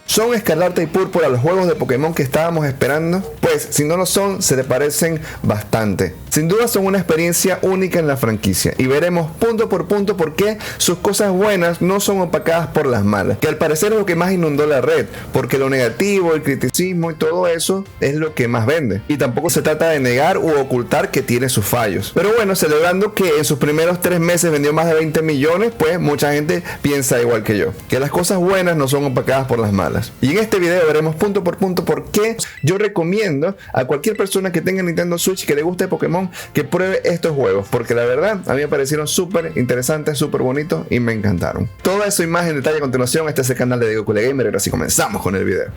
¿Son Escarlata y Púrpura los juegos de Pokémon que estábamos esperando? Pues si no lo son, se le parecen bastante. Sin duda son una experiencia única en la franquicia y veremos punto por punto por qué sus cosas buenas no son opacadas por las malas, que al parecer es lo que más inundó la red, porque lo negativo, el criticismo y todo eso es lo que más vende. Y tampoco se trata de negar u ocultar que tiene sus fallos. Pero bueno, celebrando que en sus primeros 3 meses vendió más de 20 millones, pues mucha gente piensa igual que yo, que las cosas buenas no son opacadas por las malas. Y en este video veremos punto por punto por qué yo recomiendo a cualquier persona que tenga Nintendo Switch que le guste Pokémon que pruebe estos juegos, porque la verdad a mí me parecieron súper interesantes, súper bonitos y me encantaron. Todo eso y más en detalle a continuación. Este es el canal de Diego Cule Gamer y ahora sí comenzamos con el video.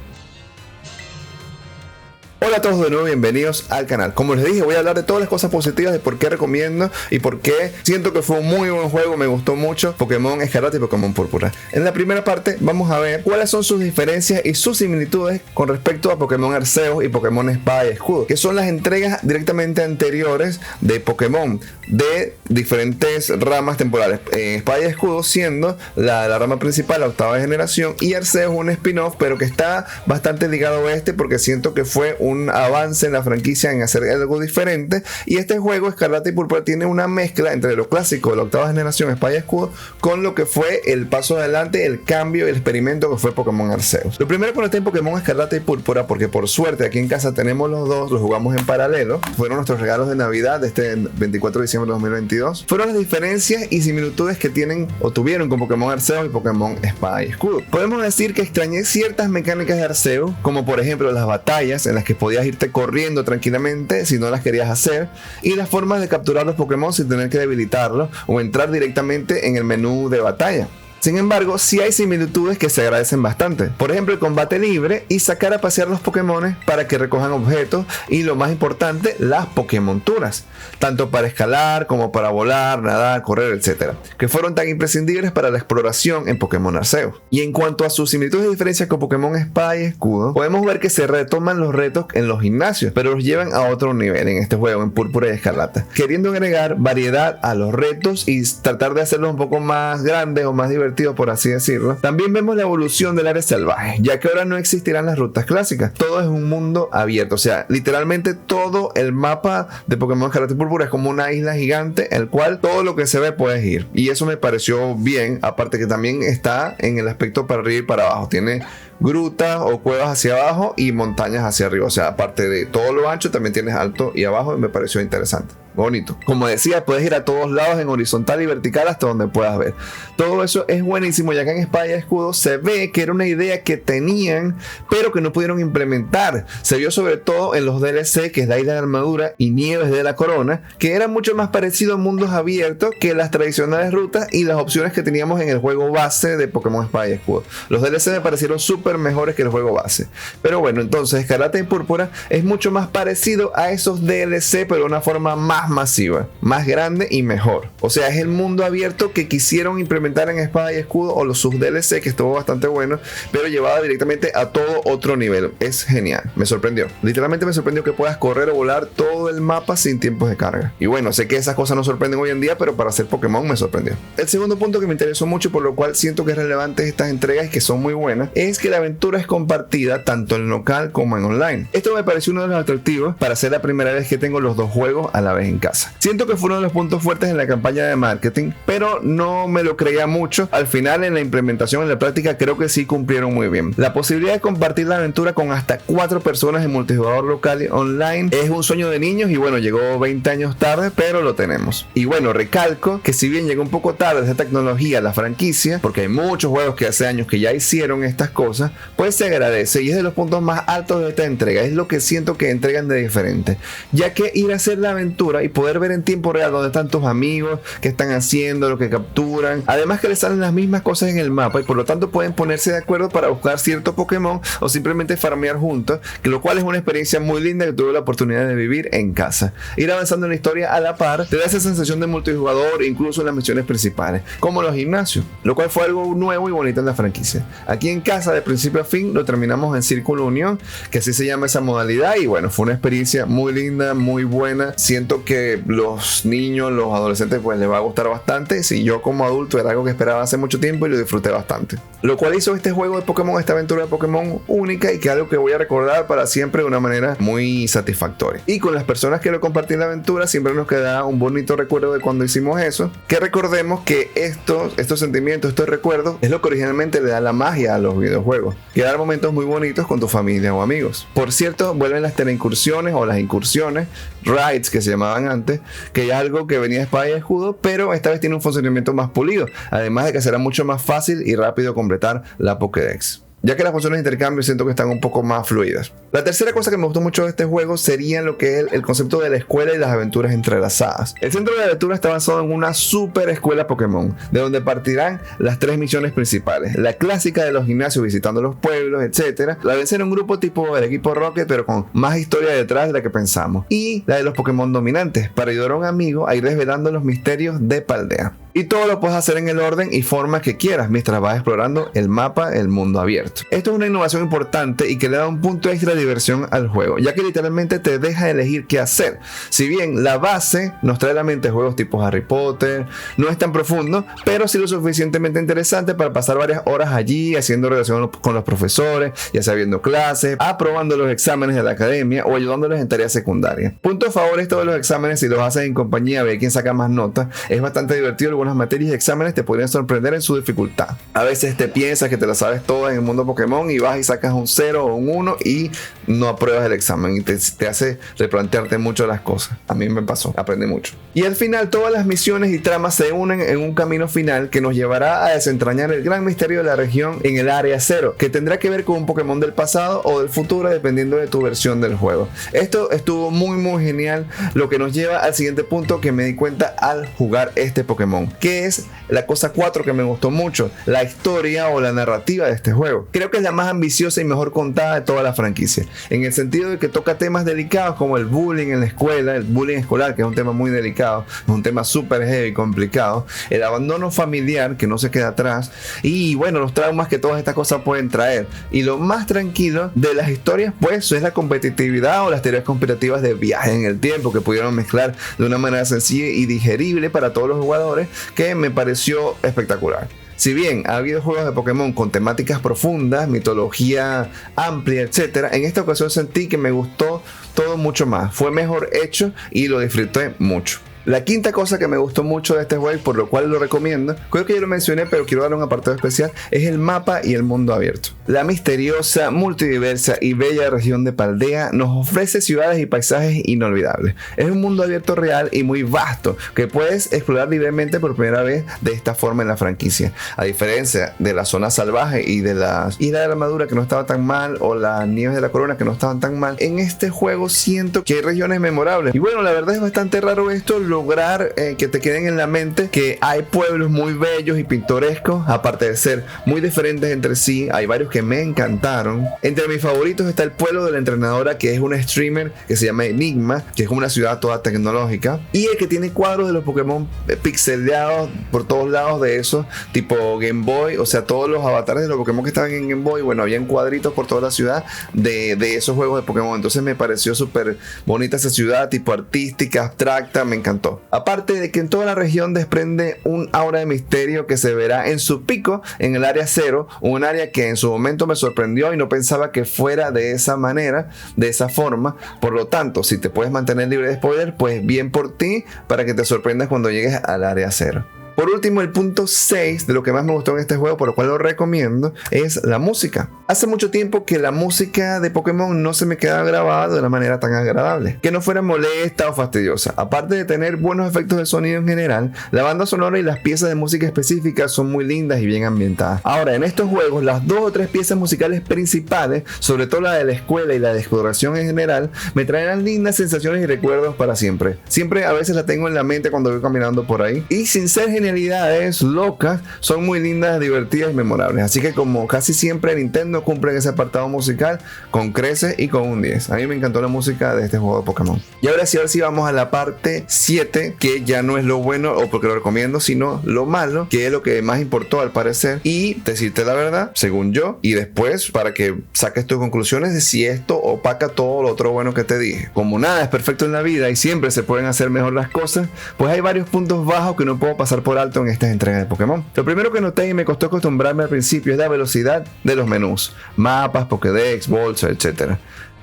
Hola a todos de nuevo, bienvenidos al canal. Como les dije, voy a hablar de todas las cosas positivas de por qué recomiendo y por qué siento que fue un muy buen juego, me gustó mucho Pokémon Escarlata y Pokémon Púrpura. En la primera parte vamos a ver cuáles son sus diferencias y sus similitudes con respecto a Pokémon Arceus y Pokémon Espada y Escudo, que son las entregas directamente anteriores de Pokémon de diferentes ramas temporales. Espada y Escudo siendo la rama principal, la octava generación, y Arceus un spin-off, pero que está bastante ligado a este porque siento que fue un avance en la franquicia en hacer algo diferente. Y este juego Escarlata y Púrpura tiene una mezcla entre lo clásico de la octava generación Espada y Escudo con lo que fue el paso adelante, el cambio y el experimento que fue Pokémon Arceus. Lo primero con este en Pokémon Escarlata y Púrpura, porque por suerte aquí en casa tenemos los dos, los jugamos en paralelo, fueron nuestros regalos de Navidad de este 24 de diciembre de 2022, fueron las diferencias y similitudes que tienen o tuvieron con Pokémon Arceus y Pokémon Espada y Escudo. Podemos decir que extrañé ciertas mecánicas de Arceus, como por ejemplo las batallas en las que podías irte corriendo tranquilamente si no las querías hacer, y las formas de capturar los Pokémon sin tener que debilitarlos o entrar directamente en el menú de batalla. Sin embargo, sí hay similitudes que se agradecen bastante. Por ejemplo, el combate libre y sacar a pasear los Pokémon para que recojan objetos y, lo más importante, las Pokémonturas, tanto para escalar como para volar, nadar, correr, etc., que fueron tan imprescindibles para la exploración en Pokémon Arceus. Y en cuanto a sus similitudes y diferencias con Pokémon Espada y Escudo, podemos ver que se retoman los retos en los gimnasios, pero los llevan a otro nivel en este juego, en Púrpura y Escarlata, queriendo agregar variedad a los retos y tratar de hacerlos un poco más grandes o más divertidos, por así decirlo. También vemos la evolución del área salvaje, ya que ahora no existirán las rutas clásicas, todo es un mundo abierto, o sea, literalmente todo el mapa de Pokémon Escarlata y Púrpura es como una isla gigante, el cual todo lo que se ve puedes ir, y eso me pareció bien, aparte que también está en el aspecto para arriba y para abajo, tiene grutas o cuevas hacia abajo y montañas hacia arriba, o sea, aparte de todo lo ancho también tienes alto y abajo, y me pareció interesante. Bonito. Como decía, puedes ir a todos lados en horizontal y vertical hasta donde puedas ver. Todo eso es buenísimo, ya que en Espada y Escudo se ve que era una idea que tenían, pero que no pudieron implementar. Se vio sobre todo en los DLC, que es la Isla de Armadura y Nieves de la Corona, que era mucho más parecido a mundos abiertos que las tradicionales rutas y las opciones que teníamos en el juego base de Pokémon Espada y Escudo. Los DLC me parecieron súper mejores que el juego base. Pero bueno, entonces Escarlata y Púrpura es mucho más parecido a esos DLC, pero de una forma más masiva, más grande y mejor. O sea, es el mundo abierto que quisieron implementar en Espada y Escudo o los sus DLC, que estuvo bastante bueno, pero llevada directamente a todo otro nivel. Es genial, me sorprendió. Literalmente me sorprendió que puedas correr o volar todo el mapa sin tiempos de carga. Y bueno, sé que esas cosas no sorprenden hoy en día, pero para hacer Pokémon me sorprendió. El segundo punto que me interesó mucho, por lo cual siento que es relevante estas entregas y que son muy buenas, es que la aventura es compartida tanto en local como en online. Esto me pareció uno de los atractivos para ser la primera vez que tengo los dos juegos a la vez en casa. Siento que fue uno de los puntos fuertes en la campaña de marketing, pero no me lo creía mucho. Al final, en la implementación, en la práctica, creo que sí cumplieron muy bien. La posibilidad de compartir la aventura con hasta 4 personas en multijugador local y online es un sueño de niños y bueno, llegó 20 años tarde, pero lo tenemos. Y bueno, recalco que si bien llegó un poco tarde esta tecnología a la franquicia, porque hay muchos juegos que hace años que ya hicieron estas cosas, pues se agradece y es de los puntos más altos de esta entrega. Es lo que siento que entregan de diferente, ya que ir a hacer la aventura y poder ver en tiempo real dónde están tus amigos, qué están haciendo, lo que capturan, además que les salen las mismas cosas en el mapa y por lo tanto pueden ponerse de acuerdo para buscar ciertos Pokémon o simplemente farmear juntos, que lo cual es una experiencia muy linda que tuve la oportunidad de vivir en casa. Ir avanzando en la historia a la par te da esa sensación de multijugador, incluso en las misiones principales, como los gimnasios, lo cual fue algo nuevo y bonito en la franquicia. Aquí en casa, de principio a fin, lo terminamos en Círculo Unión, que así se llama esa modalidad, y bueno, fue una experiencia muy linda, muy buena. Siento que que los niños, los adolescentes pues les va a gustar bastante. Si yo como adulto era algo que esperaba hace mucho tiempo y lo disfruté bastante. Lo cual hizo este juego de Pokémon, esta aventura de Pokémon única y que es algo que voy a recordar para siempre de una manera muy satisfactoria. Y con las personas que lo compartí en la aventura siempre nos queda un bonito recuerdo de cuando hicimos eso. Que recordemos que estos sentimientos, estos recuerdos es lo que originalmente le da la magia a los videojuegos. Crear momentos muy bonitos con tu familia o amigos. Por cierto, vuelven las teleincursiones o las incursiones, raids que se llamaban antes, que ya es algo que venía de espada y escudo, pero esta vez tiene un funcionamiento más pulido, además de que será mucho más fácil y rápido completar la Pokédex, ya que las funciones de intercambio siento que están un poco más fluidas. La tercera cosa que me gustó mucho de este juego sería lo que es el concepto de la escuela y las aventuras entrelazadas. El centro de la aventura está basado en una super escuela Pokémon, de donde partirán las 3 misiones principales. La clásica de los gimnasios visitando los pueblos, etc. La vencer en un grupo tipo el equipo Rocket, pero con más historia detrás de la que pensamos. Y la de los Pokémon dominantes, para ayudar a un amigo a ir desvelando los misterios de Paldea. Y todo lo puedes hacer en el orden y forma que quieras mientras vas explorando el mapa, el mundo abierto. Esto es una innovación importante y que le da un punto extra de diversión al juego, ya que literalmente te deja elegir qué hacer. Si bien la base nos trae a la mente juegos tipo Harry Potter, no es tan profundo, pero sí lo suficientemente interesante para pasar varias horas allí haciendo relación con los profesores, ya sea viendo clases, aprobando los exámenes de la academia o ayudándoles en tareas secundarias. Punto a favor esto de los exámenes: si los haces en compañía, ve quién saca más notas. Es bastante divertido. Algunas materias y exámenes te podrían sorprender en su dificultad. A veces te piensas que te la sabes toda en el mundo Pokémon y vas y sacas un 0 o un 1 y no apruebas el examen y te hace replantearte mucho las cosas. A mí me pasó, aprendí mucho. Y al final todas las misiones y tramas se unen en un camino final que nos llevará a desentrañar el gran misterio de la región en el área 0, que tendrá que ver con un Pokémon del pasado o del futuro dependiendo de tu versión del juego. Esto estuvo muy genial, lo que nos lleva al siguiente punto que me di cuenta al jugar este Pokémon, que es la cosa 4 que me gustó mucho: la historia o la narrativa de este juego. Creo que es la más ambiciosa y mejor contada de toda la franquicia, en el sentido de que toca temas delicados como el bullying en la escuela, el bullying escolar, que es un tema muy delicado, es un tema súper heavy y complicado, el abandono familiar que no se queda atrás y bueno, los traumas que todas estas cosas pueden traer. Y lo más tranquilo de las historias pues es la competitividad o las teorías competitivas de viajes en el tiempo que pudieron mezclar de una manera sencilla y digerible para todos los jugadores, que me pareció espectacular. Si bien ha habido juegos de Pokémon con temáticas profundas, mitología amplia, etc., en esta ocasión sentí que me gustó todo mucho más. Fue mejor hecho y lo disfruté mucho. La quinta cosa que me gustó mucho de este juego, por lo cual lo recomiendo, creo que ya lo mencioné pero quiero darle un apartado especial, es el mapa y el mundo abierto. La misteriosa, multidiversa y bella región de Paldea nos ofrece ciudades y paisajes inolvidables. Es un mundo abierto real y muy vasto que puedes explorar libremente por primera vez de esta forma en la franquicia. A diferencia de la zona salvaje y de la isla de la armadura, que no estaba tan mal, o las nieves de la corona, que no estaban tan mal, en este juego siento que hay regiones memorables. Y bueno, la verdad es bastante raro esto, lograr que te queden en la mente que hay pueblos muy bellos y pintorescos, aparte de ser muy diferentes entre sí. Hay varios que me encantaron. Entre mis favoritos está el pueblo de la entrenadora, que es una streamer que se llama Enigma, que es como una ciudad toda tecnológica, y el que tiene cuadros de los Pokémon pixeleados por todos lados, de esos tipo Game Boy, o sea, todos los avatares de los Pokémon que estaban en Game Boy, bueno, habían cuadritos por toda la ciudad de esos juegos de Pokémon. Entonces me pareció súper bonita esa ciudad, tipo artística, abstracta, me encantó. Aparte de que en toda la región desprende un aura de misterio que se verá en su pico en el área 0, un área que en su momento me sorprendió y no pensaba que fuera de esa manera, de esa forma. Por lo tanto, si te puedes mantener libre de spoiler, pues bien por ti, para que te sorprendas cuando llegues al área 0. Por último, el punto 6 de lo que más me gustó en este juego, por lo cual lo recomiendo, es la música. Hace mucho tiempo que la música de Pokémon no se me quedaba grabada de una manera tan agradable, que no fuera molesta o fastidiosa. Aparte de tener buenos efectos de sonido en general, la banda sonora y las piezas de música específicas son muy lindas y bien ambientadas. Ahora, en estos juegos, las 2 o 3 piezas musicales principales, sobre todo la de la escuela y la de exploración en general, me traerán lindas sensaciones y recuerdos para siempre. Siempre a veces la tengo en la mente cuando voy caminando por ahí. Y sin ser genialidades locas son muy lindas, divertidas y memorables. Así que como casi siempre Nintendo cumple en ese apartado musical con creces y con un 10. A mí me encantó la música de este juego de Pokémon. Y ahora sí, vamos a la parte 7, que ya no es lo bueno o porque lo recomiendo, sino lo malo, que es lo que más importó al parecer. Y decirte la verdad, según yo, y después para que saques tus conclusiones de si esto opaca todo lo otro bueno que te dije. Como nada es perfecto en la vida y siempre se pueden hacer mejor las cosas, pues hay varios puntos bajos que no puedo pasar por alto en estas entregas de Pokémon. Lo primero que noté y me costó acostumbrarme al principio es la velocidad de los menús, mapas, Pokédex, bolsa, etc.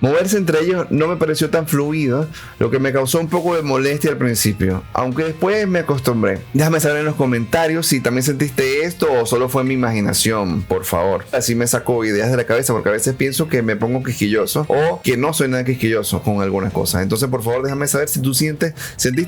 Moverse entre ellos no me pareció tan fluido, lo que me causó un poco de molestia al principio, aunque después me acostumbré. Déjame saber en los comentarios si también sentiste esto o solo fue mi imaginación, por favor. Así me saco ideas de la cabeza, porque a veces pienso que me pongo quisquilloso o que no soy nada quisquilloso con algunas cosas. Entonces, por favor, déjame saber si tú sentiste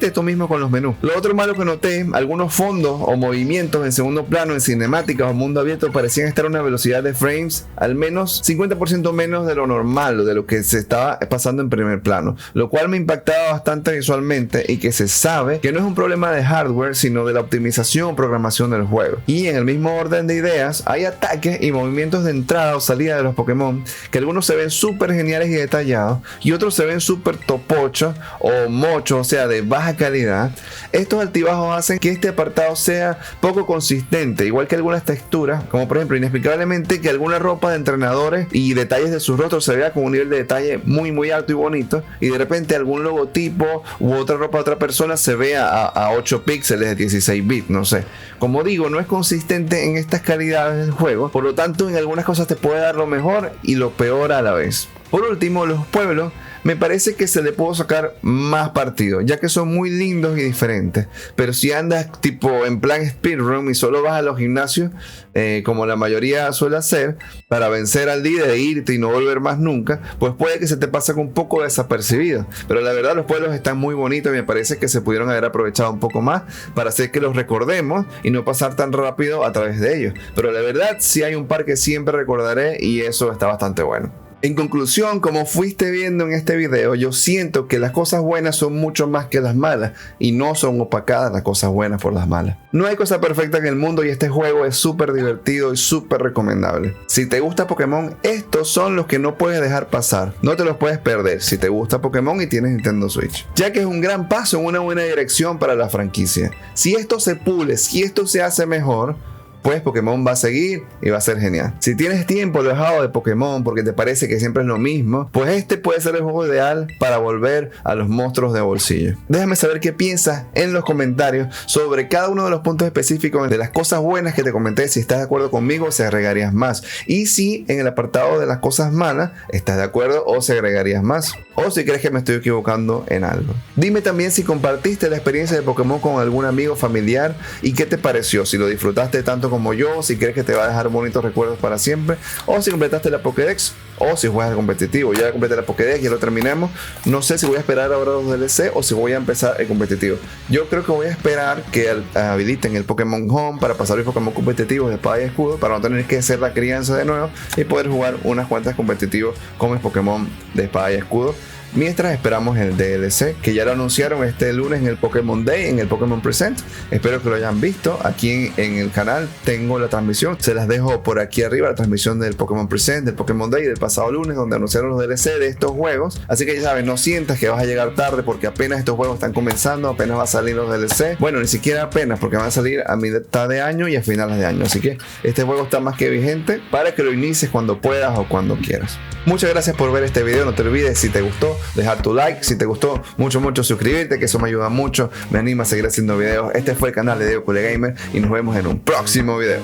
esto mismo con los menús. Lo otro malo que noté, algunos fondos o movimientos en segundo plano, en cinemáticas o mundo abierto parecían estar a una velocidad de frames al menos 50% menos de lo normal, de lo que se estaba pasando en primer plano, lo cual me impactaba bastante visualmente y que se sabe que no es un problema de hardware, sino de la optimización o programación del juego. Y en el mismo orden de ideas, hay ataques y movimientos de entrada o salida de los Pokémon que algunos se ven súper geniales y detallados y otros se ven súper topochos o mochos, o sea, de baja calidad. Estos altibajos hacen que este apartado sea poco consistente, igual que algunas texturas, como por ejemplo inexplicablemente que alguna ropa de entrenadores y detalles de sus rostros se vea con un nivel de detalle muy alto y bonito, y de repente algún logotipo u otra ropa de otra persona se vea a 8 píxeles de 16 bits, no sé. Como digo, no es consistente en estas calidades del juego, por lo tanto en algunas cosas te puede dar lo mejor y lo peor a la vez. Por último, los pueblos me parece que se le puedo sacar más partido, ya que son muy lindos y diferentes. Pero si andas tipo en plan speedrun y solo vas a los gimnasios, como la mayoría suele hacer, para vencer al líder e irte y no volver más nunca, pues puede que se te pase un poco desapercibido. Pero la verdad, los pueblos están muy bonitos y me parece que se pudieron haber aprovechado un poco más para hacer que los recordemos y no pasar tan rápido a través de ellos. Pero la verdad, sí hay un par que siempre recordaré y eso está bastante bueno. En conclusión, como fuiste viendo en este video, yo siento que las cosas buenas son mucho más que las malas y no son opacadas las cosas buenas por las malas. No hay cosa perfecta en el mundo y este juego es súper divertido y súper recomendable. Si te gusta Pokémon, estos son los que no puedes dejar pasar. No te los puedes perder si te gusta Pokémon y tienes Nintendo Switch, ya que es un gran paso en una buena dirección para la franquicia. Si esto se pule, si esto se hace mejor, pues Pokémon va a seguir y va a ser genial. Si tienes tiempo alejado de Pokémon porque te parece que siempre es lo mismo, pues este puede ser el juego ideal para volver a los monstruos de bolsillo. Déjame saber qué piensas en los comentarios sobre cada uno de los puntos específicos de las cosas buenas que te comenté. Si estás de acuerdo conmigo, se agregarías más. Y si en el apartado de las cosas malas estás de acuerdo o se agregarías más. O si crees que me estoy equivocando en algo. Dime también si compartiste la experiencia de Pokémon con algún amigo familiar y qué te pareció. Si lo disfrutaste tanto como yo, si crees que te va a dejar bonitos recuerdos para siempre, o si completaste la Pokédex, o si juegas al competitivo. Ya completé la Pokédex, ya lo terminamos. No sé si voy a esperar ahora los DLC o si voy a empezar el competitivo. Yo creo que voy a esperar que habiliten el Pokémon Home para pasar los Pokémon competitivos de espada y escudo, para no tener que hacer la crianza de nuevo y poder jugar unas cuantas competitivos con el Pokémon de espada y escudo. Mientras esperamos el DLC, que ya lo anunciaron este lunes en el Pokémon Day, en el Pokémon Present. Espero que lo hayan visto. Aquí en el canal tengo la transmisión. Se las dejo por aquí arriba, la transmisión del Pokémon Present, del Pokémon Day del pasado lunes, donde anunciaron los DLC de estos juegos. Así que ya sabes, no sientas que vas a llegar tarde porque apenas estos juegos están comenzando, apenas va a salir los DLC. Bueno, ni siquiera apenas, porque van a salir a mitad de año y a finales de año. Así que este juego está más que vigente para que lo inicies cuando puedas o cuando quieras. Muchas gracias por ver este video. No te olvides, si te gustó, dejar tu like. Si te gustó, mucho suscribirte, que eso me ayuda mucho, me anima a seguir haciendo videos. Este fue el canal de Diego Cool Gamer y nos vemos en un próximo video.